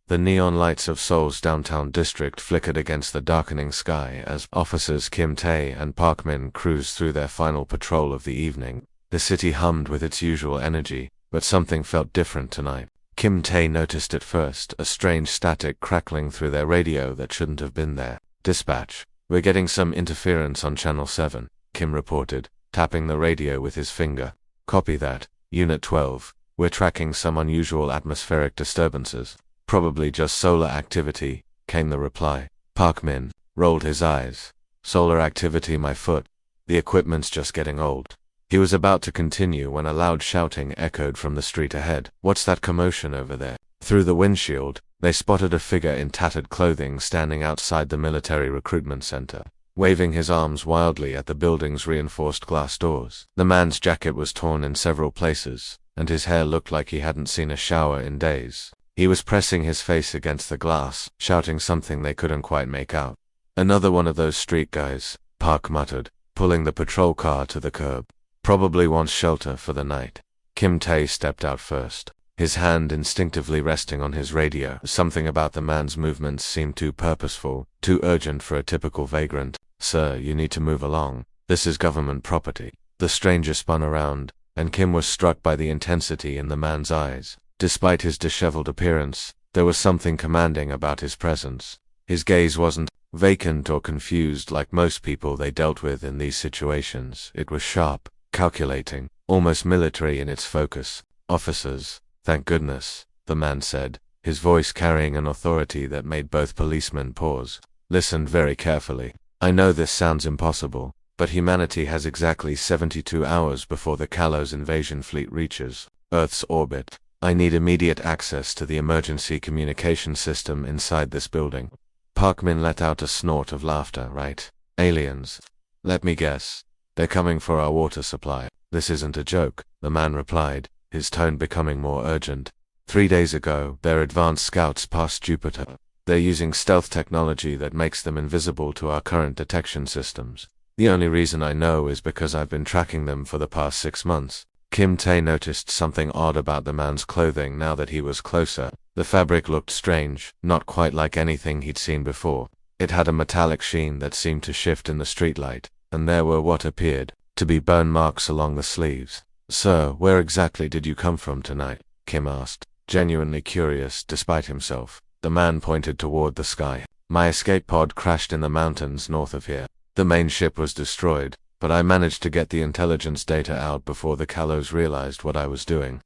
The neon lights of Seoul's downtown district flickered against the darkening sky as officers Kim Tae and Park Min cruised through their final patrol of the evening. The city hummed with its usual energy, but something felt different tonight. Kim Tae noticed it first, a strange static crackling through their radio that shouldn't have been there. "Dispatch, we're getting some interference on Channel 7, Kim reported, tapping the radio with his finger. "Copy that, Unit 12. We're tracking some unusual atmospheric disturbances. Probably just solar activity," came the reply. Park Min rolled his eyes. "Solar activity, my foot. The equipment's just getting old." He was about to continue when a loud shouting echoed from the street ahead. "What's that commotion over there?" Through the windshield, they spotted a figure in tattered clothing standing outside the military recruitment center, waving his arms wildly at the building's reinforced glass doors. The man's jacket was torn in several places, and his hair looked like he hadn't seen a shower in days. He was pressing his face against the glass, shouting something they couldn't quite make out. "Another one of those street guys," Park muttered, pulling the patrol car to the curb. "Probably wants shelter for the night." Kim Tae stepped out first, his hand instinctively resting on his radio. Something about the man's movements seemed too purposeful, too urgent for a typical vagrant. "Sir, you need to move along. This is government property." The stranger spun around, and Kim was struck by the intensity in the man's eyes. Despite his disheveled appearance, there was something commanding about his presence. His gaze wasn't vacant or confused like most people they dealt with in these situations. It was sharp, calculating, almost military in its focus. "Officers, thank goodness," the man said, his voice carrying an authority that made both policemen pause. "Listen very carefully. I know this sounds impossible, but humanity has exactly 72 hours before the Kalos invasion fleet reaches Earth's orbit. I need immediate access to the emergency communication system inside this building." Park Min let out a snort of laughter. "Right? Aliens? Let me guess. They're coming for our water supply." "This isn't a joke," the man replied, his tone becoming more urgent. 3 days ago, their advanced scouts passed Jupiter. They're using stealth technology that makes them invisible to our current detection systems. The only reason I know is because I've been tracking them for the past 6 months. Kim Tae noticed something odd about the man's clothing now that he was closer. The fabric looked strange, not quite like anything he'd seen before. It had a metallic sheen that seemed to shift in the streetlight, and there were what appeared to be burn marks along the sleeves. "Sir, where exactly did you come from tonight?" Kim asked, genuinely curious despite himself. The man pointed toward the sky. "My escape pod crashed in the mountains north of here. The main ship was destroyed, but I managed to get the intelligence data out before the Kalos realized what I was doing.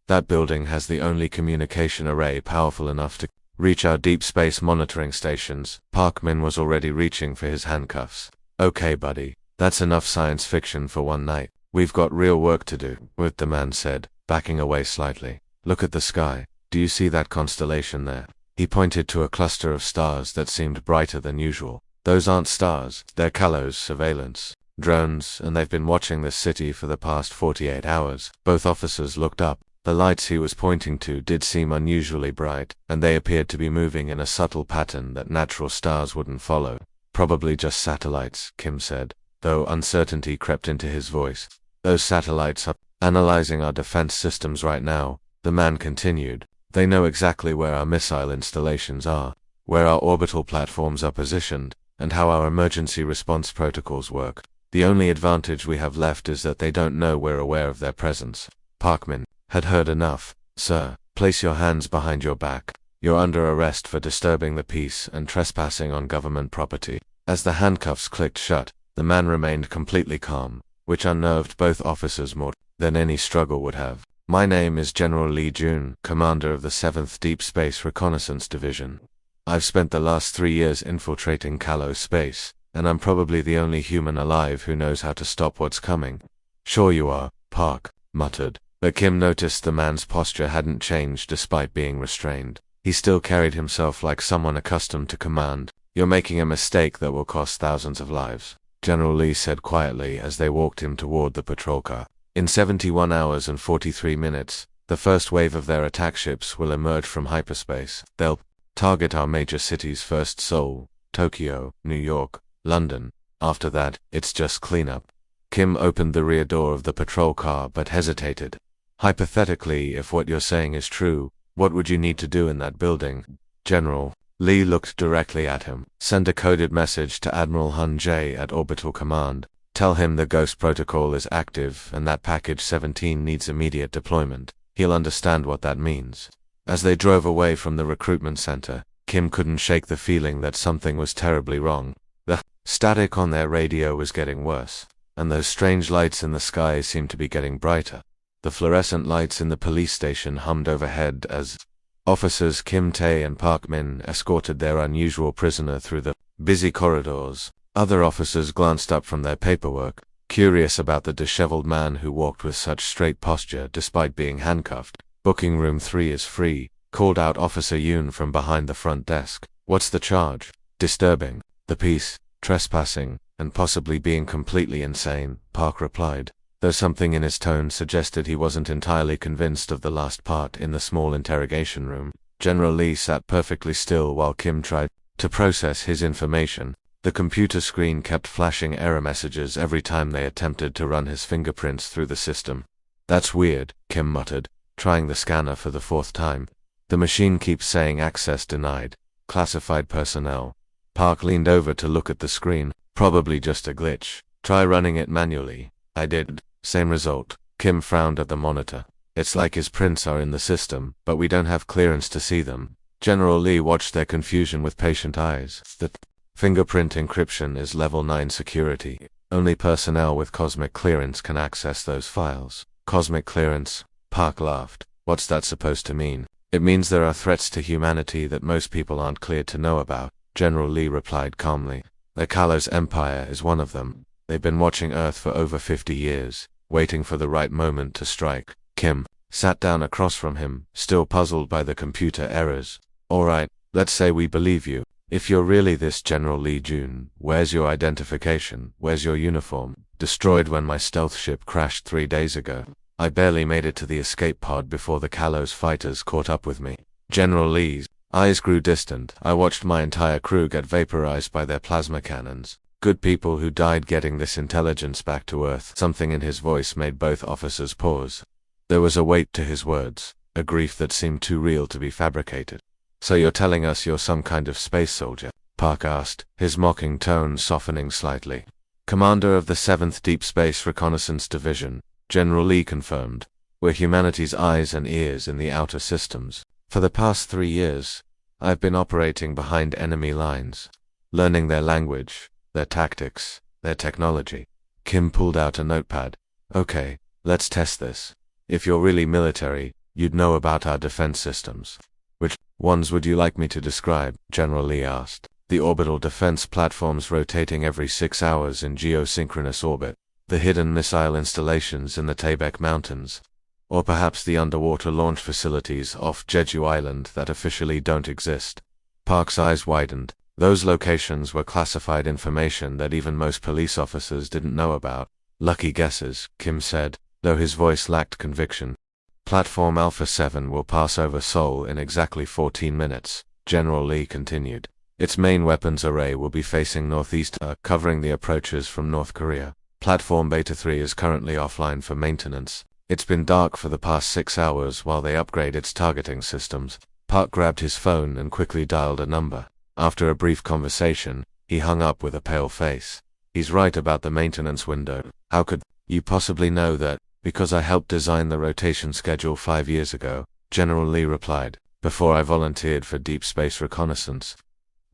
That building has the only communication array powerful enough to reach our deep space monitoring stations." Park Min was already reaching for his handcuffs. "Okay, buddy, that's enough science fiction for one night. We've got real work to do," the man said, backing away slightly. "Look at the sky. Do you see that constellation there?" He pointed to a cluster of stars that seemed brighter than usual. "Those aren't stars, they're Kalos surveillance drones, and they've been watching this city for the past 48 hours. Both officers looked up. The lights he was pointing to did seem unusually bright, and they appeared to be moving in a subtle pattern that natural stars wouldn't follow. "Probably just satellites," Kim said, though uncertainty crept into his voice. "Those satellites are analyzing our defense systems right now," the man continued. "They know exactly where our missile installations are, where our orbital platforms are positioned, and how our emergency response protocols work. The only advantage we have left is that they don't know we're aware of their presence." Park Min had heard enough. "Sir, place your hands behind your back. You're under arrest for disturbing the peace and trespassing on government property." As the handcuffs clicked shut, the man remained completely calm, which unnerved both officers more than any struggle would have. "My name is General Lee Jun, commander of the 7th Deep Space Reconnaissance Division. I've spent the last 3 years infiltrating Kalos space, and I'm probably the only human alive who knows how to stop what's coming." "Sure you are," Park muttered, but Kim noticed the man's posture hadn't changed despite being restrained. He still carried himself like someone accustomed to command. "You're making a mistake that will cost thousands of lives," General Lee said quietly as they walked him toward the patrol car. "In 71 hours and 43 minutes, the first wave of their attack ships will emerge from hyperspace. They'll target our major cities first: Seoul, Tokyo, New York, London. After that, it's just cleanup." Kim opened the rear door of the patrol car but hesitated. "Hypothetically, if what you're saying is true, what would you need to do in that building?" General. Lee looked directly at him. Send a coded message to Admiral Hun J at Orbital Command. Tell him the Ghost Protocol is active and that Package 17 needs immediate deployment. He'll understand what that means. As they drove away from the recruitment center, Kim couldn't shake the feeling that something was terribly wrong. The static on their radio was getting worse, and those strange lights in the sky seemed to be getting brighter. The fluorescent lights in the police station hummed overhead as officers Kim Tae and Park Min escorted their unusual prisoner through the busy corridors. Other officers glanced up from their paperwork, curious about the disheveled man who walked with such straight posture despite being handcuffed. Booking room 3 is free, called out Officer Yoon from behind the front desk. What's the charge? Disturbing the peace, trespassing, and possibly being completely insane, Park replied, though something in his tone suggested he wasn't entirely convinced of the last part. In the small interrogation room, General Lee sat perfectly still while Kim tried to process his information. The computer screen kept flashing error messages every time they attempted to run his fingerprints through the system. That's weird, Kim muttered, trying the scanner for the 4th time. The machine keeps saying access denied. Classified personnel. Park leaned over to look at the screen. Probably just a glitch. Try running it manually. I did. Same result. Kim frowned at the monitor. It's like his prints are in the system, but we don't have clearance to see them. General Lee watched their confusion with patient eyes. The fingerprint encryption is level 9 security. Only personnel with cosmic clearance can access those files. Cosmic clearance? Park laughed. What's that supposed to mean? It means there are threats to humanity that most people aren't cleared to know about, General Lee replied calmly. The Kalos Empire is one of them. They've been watching Earth for over 50 years, waiting for the right moment to strike. Kim sat down across from him, still puzzled by the computer errors. All right, let's say we believe you. If you're really this General Lee Jun, where's your identification? Where's your uniform? Destroyed when my stealth ship crashed 3 days ago. I barely made it to the escape pod before the Kalos fighters caught up with me. General Lee's eyes grew distant. I watched my entire crew get vaporized by their plasma cannons. Good people who died getting this intelligence back to Earth. Something in his voice made both officers pause. There was a weight to his words, a grief that seemed too real to be fabricated. So you're telling us you're some kind of space soldier? Park asked, his mocking tone softening slightly. Commander of the 7th Deep Space Reconnaissance Division, General Lee confirmed. We're humanity's eyes and ears in the outer systems. For the past 3 years, I've been operating behind enemy lines, learning their language, their tactics, their technology. Kim pulled out a notepad. Okay, let's test this. If you're really military, you'd know about our defense systems. Which ones would you like me to describe? General Lee asked. The orbital defense platforms rotating every 6 hours in geosynchronous orbit. The hidden missile installations in the Taebaek Mountains, or perhaps the underwater launch facilities off Jeju Island that officially don't exist. Park's eyes widened. Those locations were classified information that even most police officers didn't know about. Lucky guesses, Kim said, though his voice lacked conviction. Platform Alpha 7 will pass over Seoul in exactly 14 minutes, General Lee continued. Its main weapons array will be facing northeast, covering the approaches from North Korea. Platform Beta 3 is currently offline for maintenance. It's been dark for the past 6 hours while they upgrade its targeting systems. Park grabbed his phone and quickly dialed a number. After a brief conversation, he hung up with a pale face. He's right about the maintenance window. How could you possibly know that? Because I helped design the rotation schedule 5 years ago, General Lee replied, before I volunteered for deep space reconnaissance.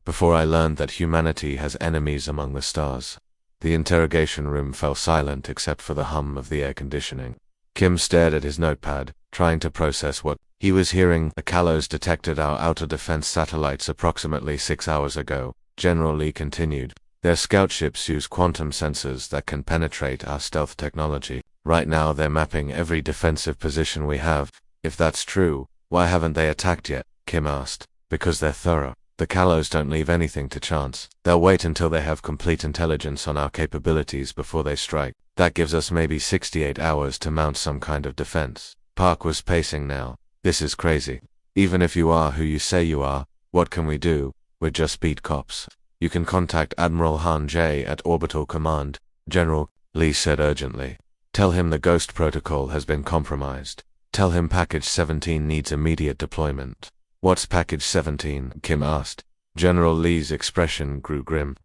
Before I learned that humanity has enemies among the stars. The interrogation room fell silent except for the hum of the air conditioning. Kim stared at his notepad, trying to process what he was hearing. The Kalos detected our outer defense satellites approximately 6 hours ago, General Lee continued. Their scout ships use quantum sensors that can penetrate our stealth technology. Right now they're mapping every defensive position we have. If that's true, why haven't they attacked yet? Kim asked. Because they're thorough. The Kalos don't leave anything to chance. They'll wait until they have complete intelligence on our capabilities before they strike. That gives us maybe 68 hours to mount some kind of defense. Park was pacing now. This is crazy. Even if you are who you say you are, what can we do? We're just beat cops. You can contact Admiral Han J at Orbital Command, General Lee said urgently. Tell him the Ghost Protocol has been compromised. Tell him Package 17 needs immediate deployment. What's package 17? Kim asked. General Lee's expression grew grim.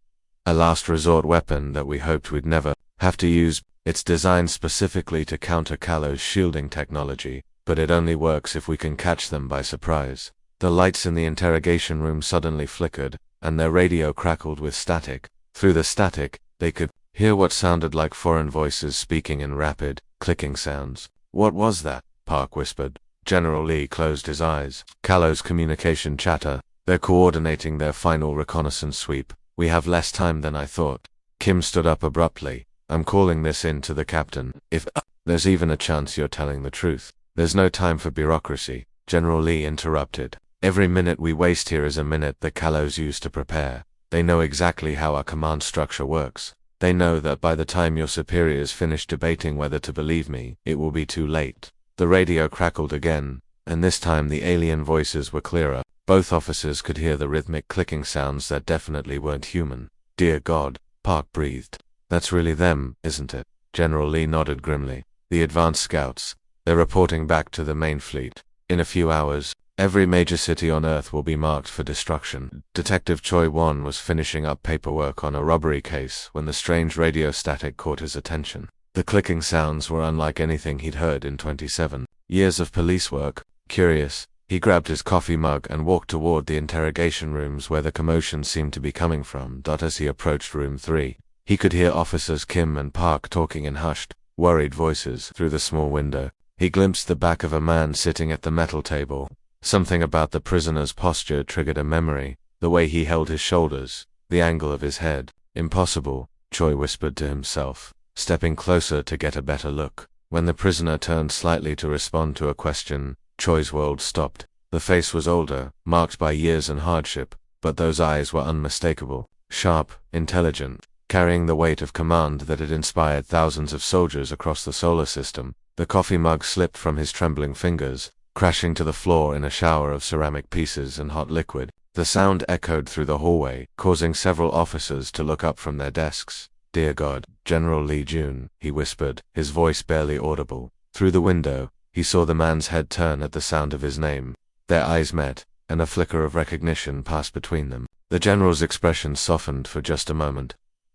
A last resort weapon that we hoped we'd never have to use. It's designed specifically to counter Callow's shielding technology, but it only works if we can catch them by surprise. The lights in the interrogation room suddenly flickered, and their radio crackled with static. Through the static, they could hear what sounded like foreign voices speaking in rapid, clicking sounds. What was that? Park whispered. General Lee closed his eyes. Callow's communication chatter. They're coordinating their final reconnaissance sweep. We have less time than I thought. Kim stood up abruptly. I'm calling this in to the captain. If there's even a chance you're telling the truth. There's no time for bureaucracy, General Lee interrupted. Every minute we waste here is a minute that Callows used to prepare. They know exactly how our command structure works. They know that by the time your superiors finish debating whether to believe me, it will be too late. The radio crackled again, and this time the alien voices were clearer. Both officers could hear the rhythmic clicking sounds that definitely weren't human. Dear God, Park breathed. That's really them, isn't it? General Lee nodded grimly. The advanced scouts. They're reporting back to the main fleet. In a few hours, every major city on Earth will be marked for destruction. Detective Choi Won was finishing up paperwork on a robbery case when the strange radio static caught his attention. The clicking sounds were unlike anything he'd heard in 27 years of police work. Curious, he grabbed his coffee mug and walked toward the interrogation rooms where the commotion seemed to be coming from. As he approached room 3, he could hear officers Kim and Park talking in hushed, worried voices through the small window. He glimpsed the back of a man sitting at the metal table. Something about the prisoner's posture triggered a memory, the way he held his shoulders, the angle of his head. Impossible, Choi whispered to himself, stepping closer to get a better look. When the prisoner turned slightly to respond to a question, Choi's world stopped. The face was older, marked by years and hardship, but those eyes were unmistakable, sharp, intelligent, carrying the weight of command that had inspired thousands of soldiers across the solar system. The coffee mug slipped from his trembling fingers, crashing to the floor in a shower of ceramic pieces and hot liquid. The sound echoed through the hallway, causing several officers to look up from their desks. Dear God, General Lee Jun, he whispered, his voice barely audible. Through the window, he saw the man's head turn at the sound of his name. Their eyes met, and a flicker of recognition passed between them. The general's expression softened for just a moment.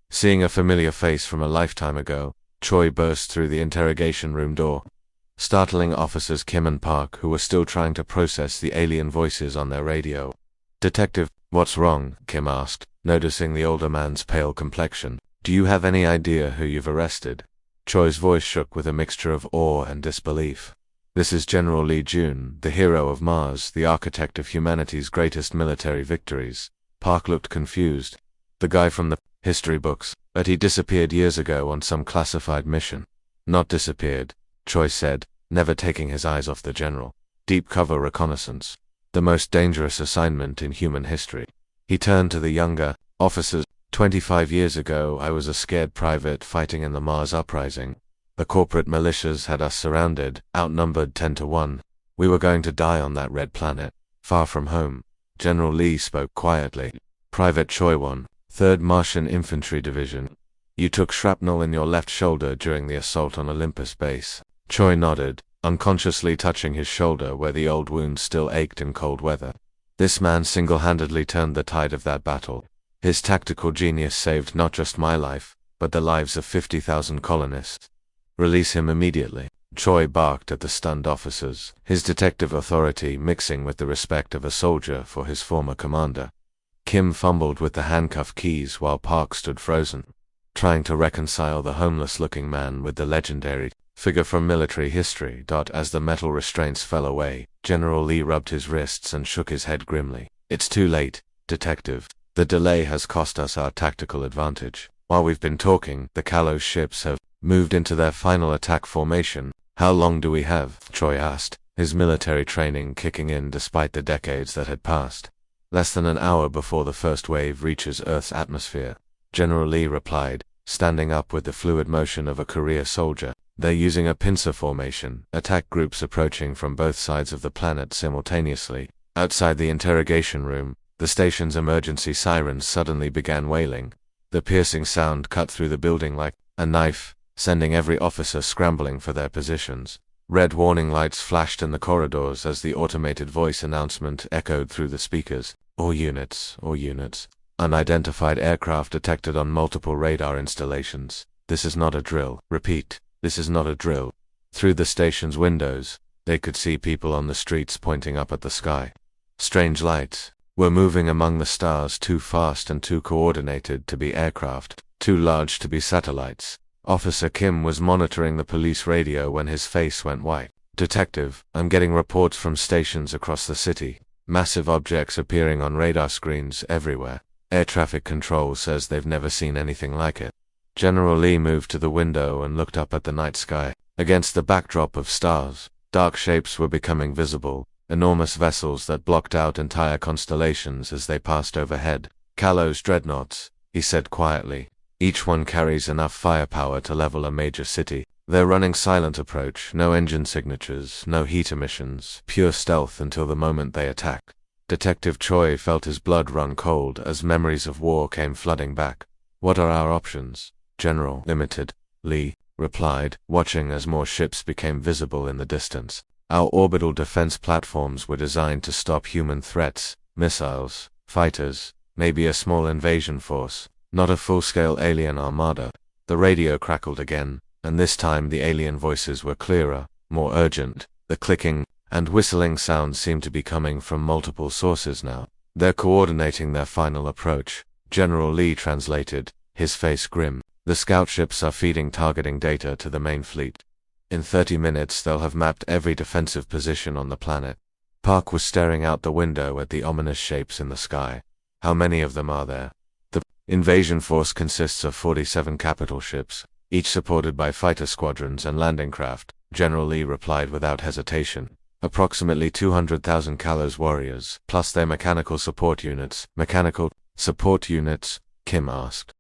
Seeing a familiar face from a lifetime ago, Choi burst through the interrogation room door, startling officers Kim and Park who were still trying to process the alien voices on their radio. Detective, what's wrong? Kim asked, noticing the older man's pale complexion. Do you have any idea who you've arrested? Choi's voice shook with a mixture of awe and disbelief. This is General Lee Jun, the hero of Mars, the architect of humanity's greatest military victories. Park looked confused. The guy from the history books, but he disappeared years ago on some classified mission. Not disappeared, Choi said, never taking his eyes off the general. Deep cover reconnaissance. The most dangerous assignment in human history. He turned to the younger officers. 25 years ago I was a scared private fighting in the Mars uprising. The corporate militias had us surrounded, outnumbered 10 to 1. We were going to die on that red planet, far from home. General Lee spoke quietly. Private Choi Won, 3rd Martian Infantry Division. You took shrapnel in your left shoulder during the assault on Olympus base. Choi nodded, unconsciously touching his shoulder where the old wound still ached in cold weather. This man single-handedly turned the tide of that battle. His tactical genius saved not just my life, but the lives of 50,000 colonists. Release him immediately. Choi barked at the stunned officers, his detective authority mixing with the respect of a soldier for his former commander. Kim fumbled with the handcuff keys while Park stood frozen, trying to reconcile the homeless-looking man with the legendary figure from military history. As the metal restraints fell away, General Lee rubbed his wrists and shook his head grimly. It's too late, Detective. The delay has cost us our tactical advantage. While we've been talking, the Kalos ships have moved into their final attack formation. How long do we have? Choi asked, his military training kicking in despite the decades that had passed. Less than an hour before the first wave reaches Earth's atmosphere, General Lee replied, standing up with the fluid motion of a career soldier. They're using a pincer formation, attack groups approaching from both sides of the planet simultaneously. Outside the interrogation room, the station's emergency sirens suddenly began wailing. The piercing sound cut through the building like a knife, sending every officer scrambling for their positions. Red warning lights flashed in the corridors as the automated voice announcement echoed through the speakers. All units. Unidentified aircraft detected on multiple radar installations. This is not a drill. Repeat, this is not a drill. Through the station's windows, they could see people on the streets pointing up at the sky. Strange lights were moving among the stars, too fast and too coordinated to be aircraft, too large to be satellites. Officer Kim was monitoring the police radio when his face went white. Detective, I'm getting reports from stations across the city. Massive objects appearing on radar screens everywhere. Air traffic control says they've never seen anything like it. General Lee moved to the window and looked up at the night sky. Against the backdrop of stars, dark shapes were becoming visible, enormous vessels that blocked out entire constellations as they passed overhead. Kalos dreadnoughts, he said quietly. Each one carries enough firepower to level a major city. They're running silent approach, no engine signatures, no heat emissions, pure stealth until the moment they attack. Detective Choi felt his blood run cold as memories of war came flooding back. What are our options? General, limited, Lee replied, watching as more ships became visible in the distance. Our orbital defense platforms were designed to stop human threats, missiles, fighters, maybe a small invasion force. Not a full-scale alien armada. The radio crackled again, and this time the alien voices were clearer, more urgent. The clicking and whistling sounds seemed to be coming from multiple sources now. They're coordinating their final approach, General Lee translated, his face grim. The scout ships are feeding targeting data to the main fleet. In 30 minutes they'll have mapped every defensive position on the planet. Park was staring out the window at the ominous shapes in the sky. How many of them are there? Invasion force consists of 47 capital ships, each supported by fighter squadrons and landing craft, General Lee replied without hesitation. Approximately 200,000 Kalos warriors, plus their mechanical support units. Mechanical support units? Kim asked.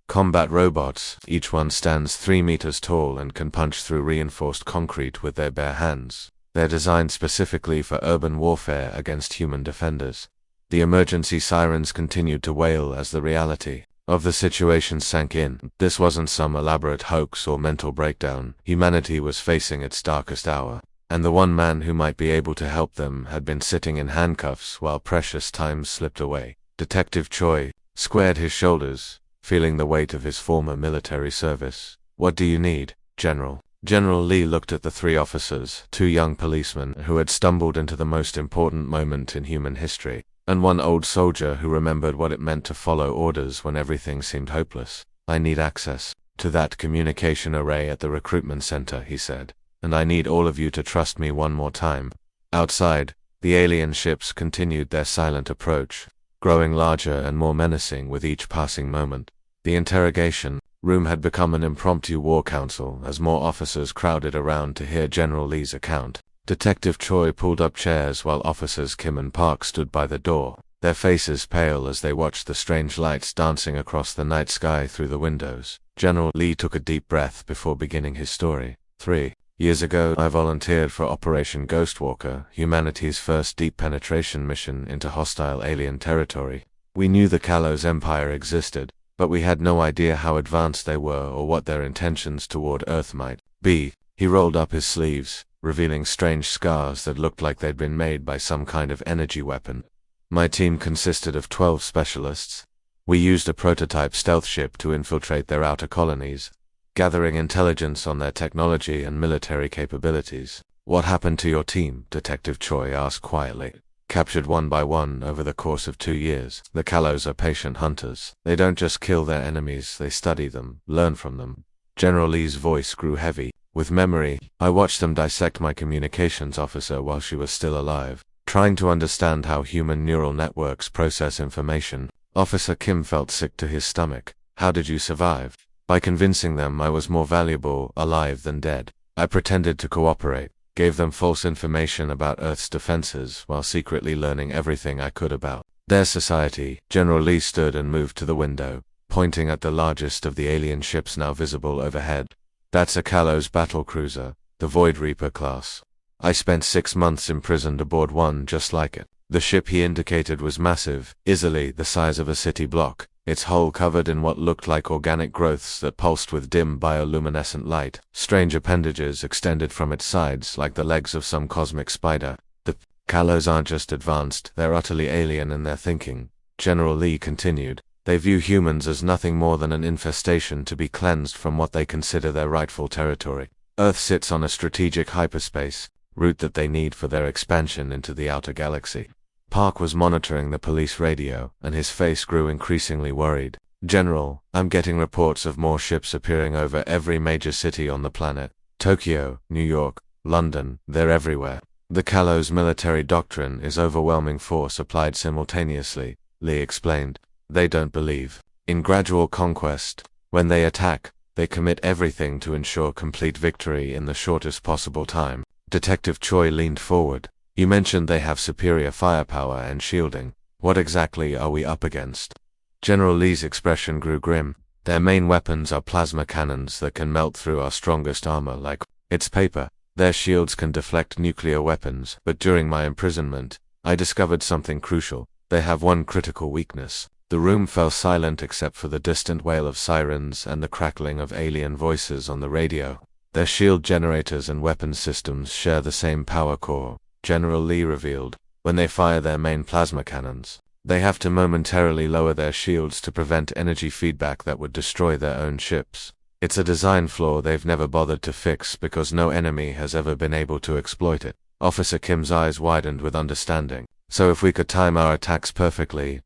Combat robots, each one stands 3 meters tall and can punch through reinforced concrete with their bare hands. They're designed specifically for urban warfare against human defenders. The emergency sirens continued to wail as the reality of the situation sank in. This wasn't some elaborate hoax or mental breakdown. Humanity was facing its darkest hour, and the one man who might be able to help them had been sitting in handcuffs while precious time slipped away. Detective Choi squared his shoulders, feeling the weight of his former military service. What do you need, General? General Lee looked at the 3 officers, 2 young policemen who had stumbled into the most important moment in human history, and 1 old soldier who remembered what it meant to follow orders when everything seemed hopeless. I need access to that communication array at the recruitment center, he said, and I need all of you to trust me one more time. Outside, the alien ships continued their silent approach, growing larger and more menacing with each passing moment. The interrogation room had become an impromptu war council as more officers crowded around to hear General Lee's account. Detective Choi pulled up chairs while officers Kim and Park stood by the door, their faces pale as they watched the strange lights dancing across the night sky through the windows. General Lee took a deep breath before beginning his story. 3 years ago, I volunteered for Operation Ghostwalker, humanity's first deep penetration mission into hostile alien territory. We knew the Kalos Empire existed, but we had no idea how advanced they were or what their intentions toward Earth might be. He rolled up his sleeves, revealing strange scars that looked like they'd been made by some kind of energy weapon. My team consisted of 12 specialists. We used a prototype stealth ship to infiltrate their outer colonies, gathering intelligence on their technology and military capabilities. What happened to your team? Detective Choi asked quietly. Captured one by one over the course of 2 years. The Kalos are patient hunters. They don't just kill their enemies, they study them, learn from them. General Lee's voice grew heavy. With memory, I watched them dissect my communications officer while she was still alive, trying to understand how human neural networks process information. Officer Kim felt sick to his stomach. How did you survive? By convincing them I was more valuable alive than dead. I pretended to cooperate, gave them false information about Earth's defenses while secretly learning everything I could about their society. General Lee stood and moved to the window, pointing at the largest of the alien ships now visible overhead. That's a Kalos battlecruiser, the Void Reaper class. I spent 6 months imprisoned aboard one just like it. The ship he indicated was massive, easily the size of a city block. its hull covered in what looked like organic growths that pulsed with dim bioluminescent light. Strange appendages extended from its sides like the legs of some cosmic spider. The Kalos aren't just advanced, they're utterly alien in their thinking, General Lee continued. They view humans as nothing more than an infestation to be cleansed from what they consider their rightful territory. Earth sits on a strategic hyperspace, route that they need for their expansion into the outer galaxy. Park was monitoring the police radio, and his face grew increasingly worried. General, I'm getting reports of more ships appearing over every major city on the planet. Tokyo, New York, London, they're everywhere. The Kalos military doctrine is overwhelming force applied simultaneously, Lee explained. They don't believe in gradual conquest. When they attack, they commit everything to ensure complete victory in the shortest possible time. Detective Choi leaned forward. You mentioned they have superior firepower and shielding. What exactly are we up against? General Lee's expression grew grim. Their main weapons are plasma cannons that can melt through our strongest armor like it's paper. Their shields can deflect nuclear weapons, but during my imprisonment, I discovered something crucial. They have one critical weakness. The room fell silent except for the distant wail of sirens and the crackling of alien voices on the radio. Their shield generators and weapons systems share the same power core, General Lee revealed. When they fire their main plasma cannons, they have to momentarily lower their shields to prevent energy feedback that would destroy their own ships. It's a design flaw they've never bothered to fix because no enemy has ever been able to exploit it. Officer Kim's eyes widened with understanding. So if we could time our attacks perfectly,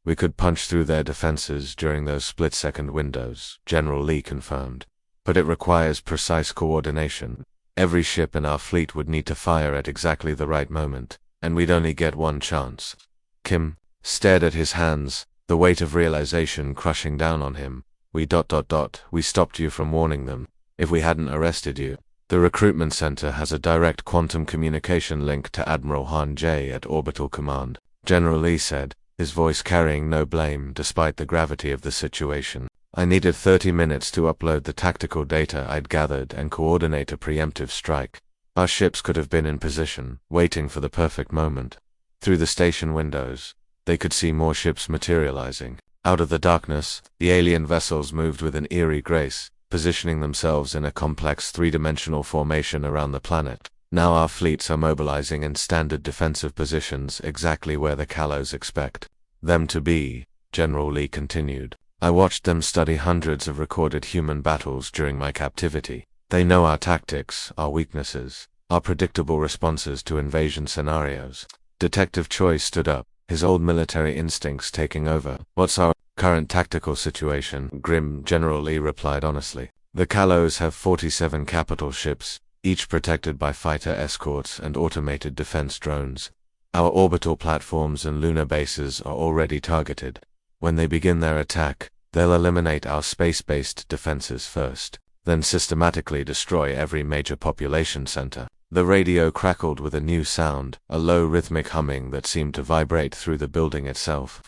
we could punch through their defenses during those split-second windows, General Lee confirmed. But it requires precise coordination. Every ship in our fleet would need to fire at exactly the right moment, and we'd only get one chance. Kim stared at his hands, the weight of realization crushing down on him. We stopped you from warning them. If we hadn't arrested you, the recruitment center has a direct quantum communication link to Admiral Han J at Orbital Command, General Lee said, his voice carrying no blame despite the gravity of the situation. I needed 30 minutes to upload the tactical data I'd gathered and coordinate a preemptive strike. Our ships could have been in position, waiting for the perfect moment. Through the station windows, they could see more ships materializing. Out of the darkness, the alien vessels moved with an eerie grace, positioning themselves in a complex three-dimensional formation around the planet. Now our fleets are mobilizing in standard defensive positions exactly where the Kalos expect them to be, General Lee continued. I watched them study hundreds of recorded human battles during my captivity. They know our tactics, our weaknesses, our predictable responses to invasion scenarios. Detective Choi stood up, his old military instincts taking over. What's our current tactical situation? Grim, General Lee replied honestly. The Kalos have 47 capital ships, each protected by fighter escorts and automated defense drones. Our orbital platforms and lunar bases are already targeted. When they begin their attack, they'll eliminate our space-based defenses first, then systematically destroy every major population center. The radio crackled with a new sound, a low rhythmic humming that seemed to vibrate through the building itself.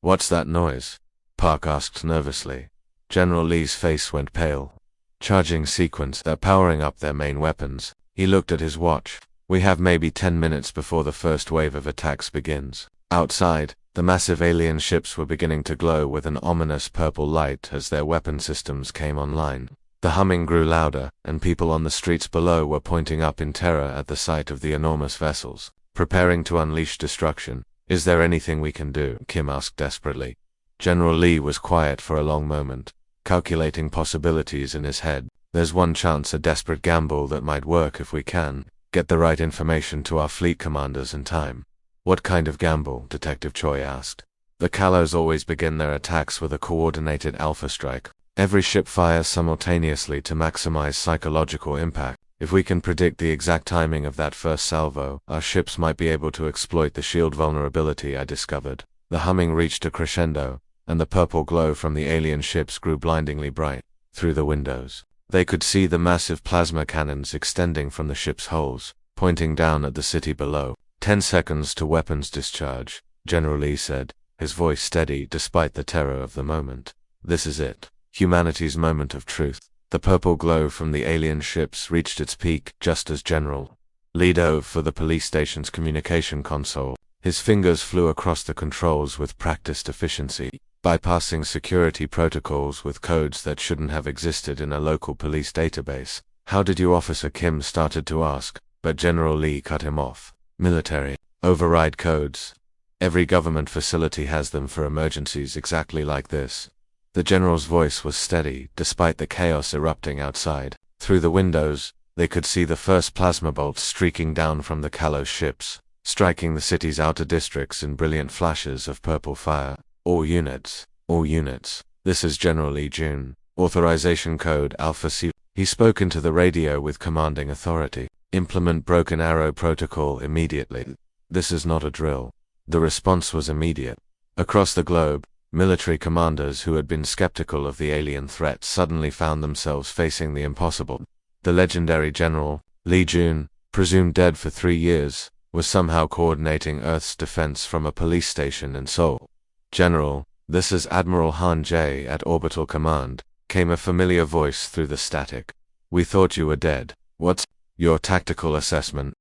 What's that noise? Park asked nervously. General Lee's face went pale. Charging sequence, they're powering up their main weapons. He looked at his watch. We have maybe 10 minutes before the first wave of attacks begins. Outside, the massive alien ships were beginning to glow with an ominous purple light as their weapon systems came online. The humming grew louder, and people on the streets below were pointing up in terror at the sight of the enormous vessels, preparing to unleash destruction. Is there anything we can do? Kim asked desperately. General Lee was quiet for a long moment, calculating possibilities in his head. There's one chance, a desperate gamble that might work if we can get the right information to our fleet commanders in time. What kind of gamble? Detective Choi asked. The Kalos always begin their attacks with a coordinated alpha strike. Every ship fires simultaneously to maximize psychological impact. If we can predict the exact timing of that first salvo, our ships might be able to exploit the shield vulnerability I discovered. The humming reached a crescendo, and the purple glow from the alien ships grew blindingly bright. Through the windows, they could see the massive plasma cannons extending from the ship's hulls, pointing down at the city below. 10 seconds to weapons discharge, General Lee said, his voice steady despite the terror of the moment. This is it. Humanity's moment of truth. The purple glow from the alien ships reached its peak just as General Lee dove for the police station's communication console. His fingers flew across the controls with practiced efficiency. bypassing security protocols with codes that shouldn't have existed in a local police database. How did you, Officer Kim started to ask, but General Lee cut him off. Military. Override codes. Every government facility has them for emergencies exactly like this. The general's voice was steady, despite the chaos erupting outside. Through the windows, they could see the first plasma bolts streaking down from the Kalos ships, striking the city's outer districts in brilliant flashes of purple fire. All units. This is General Lee Jun. Authorization code Alpha C. He spoke into the radio with commanding authority. Implement Broken Arrow protocol immediately. This is not a drill. The response was immediate. Across the globe, military commanders who had been skeptical of the alien threat suddenly found themselves facing the impossible. The legendary General, Lee Jun, presumed dead for 3 years, was somehow coordinating Earth's defense from a police station in Seoul. General, this is Admiral Han Jae at Orbital Command, came a familiar voice through the static. We thought you were dead. What's your tactical assessment?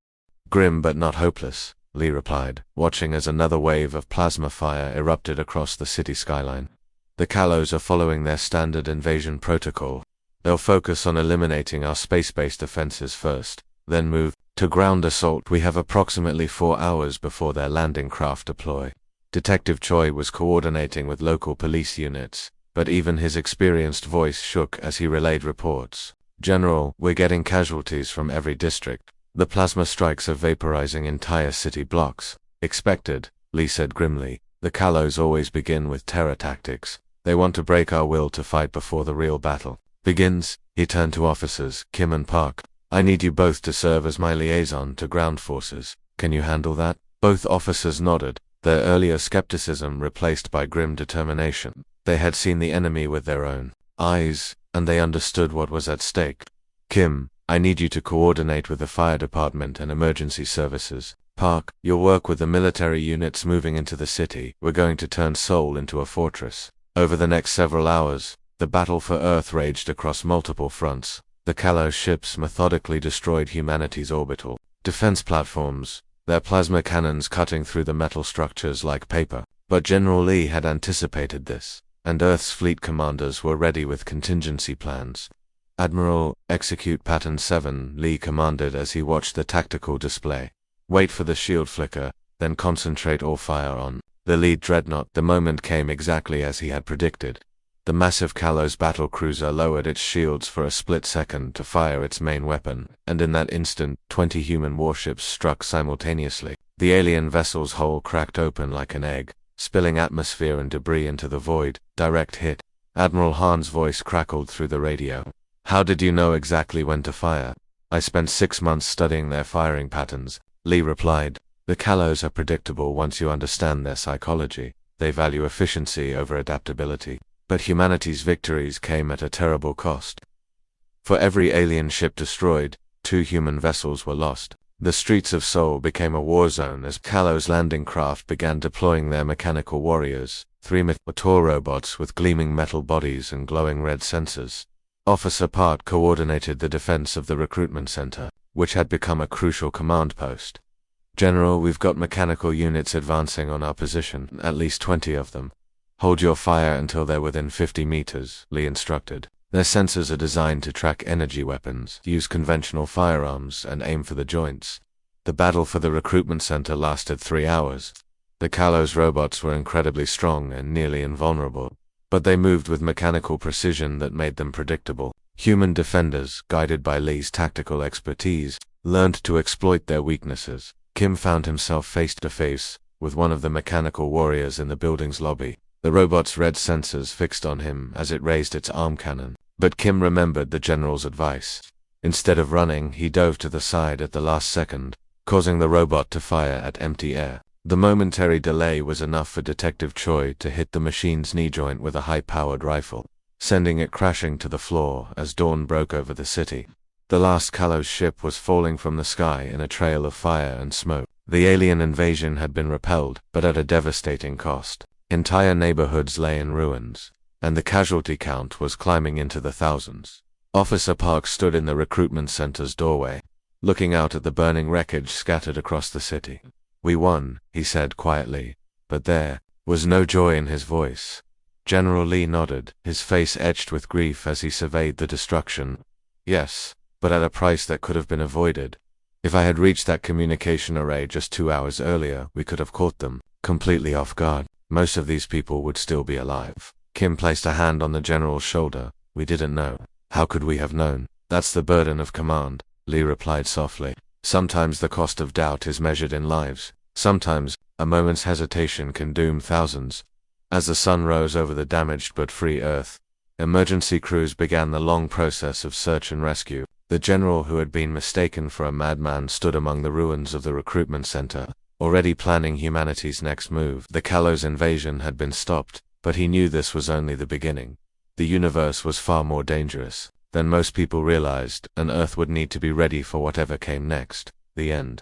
Grim but not hopeless, Lee replied, watching as another wave of plasma fire erupted across the city skyline. The Kalos are following their standard invasion protocol. They'll focus on eliminating our space-based defenses first, then move to ground assault. We have approximately 4 hours before their landing craft deploy. Detective Choi was coordinating with local police units, but even his experienced voice shook as he relayed reports. General, we're getting casualties from every district. The plasma strikes are vaporizing entire city blocks. Expected, Lee said grimly. The Kalos always begin with terror tactics. They want to break our will to fight before the real battle begins. He turned to officers, Kim and Park. I need you both to serve as my liaison to ground forces. Can you handle that? Both officers nodded, their earlier skepticism replaced by grim determination. They had seen the enemy with their own eyes, and they understood what was at stake. Kim, I need you to coordinate with the fire department and emergency services. Park, you'll work with the military units moving into the city. We're going to turn Seoul into a fortress. Over the next several hours, the battle for Earth raged across multiple fronts. The Kalos ships methodically destroyed humanity's orbital defense platforms, their plasma cannons cutting through the metal structures like paper. But General Lee had anticipated this, and Earth's fleet commanders were ready with contingency plans. Admiral, execute Pattern 7, Lee commanded as he watched the tactical display. Wait for the shield flicker, then concentrate all fire on the lead dreadnought. The moment came exactly as he had predicted. The massive Kalos battle cruiser lowered its shields for a split second to fire its main weapon, and in that instant, 20 human warships struck simultaneously. The alien vessel's hull cracked open like an egg, spilling atmosphere and debris into the void. Direct hit. Admiral Han's voice crackled through the radio. How did you know exactly when to fire? I spent 6 months studying their firing patterns, Lee replied. The Kalos are predictable once you understand their psychology. They value efficiency over adaptability. But humanity's victories came at a terrible cost. For every alien ship destroyed, 2 human vessels were lost. The streets of Seoul became a war zone as Kalos landing craft began deploying their mechanical warriors, 3 motor robots with gleaming metal bodies and glowing red sensors. Officer Park coordinated the defense of the recruitment center, which had become a crucial command post. General, we've got mechanical units advancing on our position, at least 20 of them. Hold your fire until they're within 50 meters, Lee instructed. Their sensors are designed to track energy weapons, use conventional firearms, and aim for the joints. The battle for the recruitment center lasted 3 hours. The Kalos robots were incredibly strong and nearly invulnerable, but they moved with mechanical precision that made them predictable. Human defenders, guided by Lee's tactical expertise, learned to exploit their weaknesses. Kim found himself face to face with one of the mechanical warriors in the building's lobby. The robot's red sensors fixed on him as it raised its arm cannon. But Kim remembered the general's advice. Instead of running, he dove to the side at the last second, causing the robot to fire at empty air. The momentary delay was enough for Detective Choi to hit the machine's knee joint with a high-powered rifle, sending it crashing to the floor as dawn broke over the city. The last Kalos ship was falling from the sky in a trail of fire and smoke. The alien invasion had been repelled, but at a devastating cost. Entire neighborhoods lay in ruins, and the casualty count was climbing into the thousands. Officer Park stood in the recruitment center's doorway, looking out at the burning wreckage scattered across the city. We won, he said quietly, but there was no joy in his voice. General Lee nodded, his face etched with grief as he surveyed the destruction. Yes, but at a price that could have been avoided. If I had reached that communication array just 2 hours earlier, we could have caught them, completely off guard. Most of these people would still be alive. Kim placed a hand on the general's shoulder. We didn't know. How could we have known? That's the burden of command, Lee replied softly. Sometimes the cost of doubt is measured in lives. Sometimes, a moment's hesitation can doom thousands. As the sun rose over the damaged but free Earth, emergency crews began the long process of search and rescue. The general who had been mistaken for a madman stood among the ruins of the recruitment center, already planning humanity's next move. The Kalos invasion had been stopped, but he knew this was only the beginning. The universe was far more dangerous than most people realized, and Earth would need to be ready for whatever came next. The end.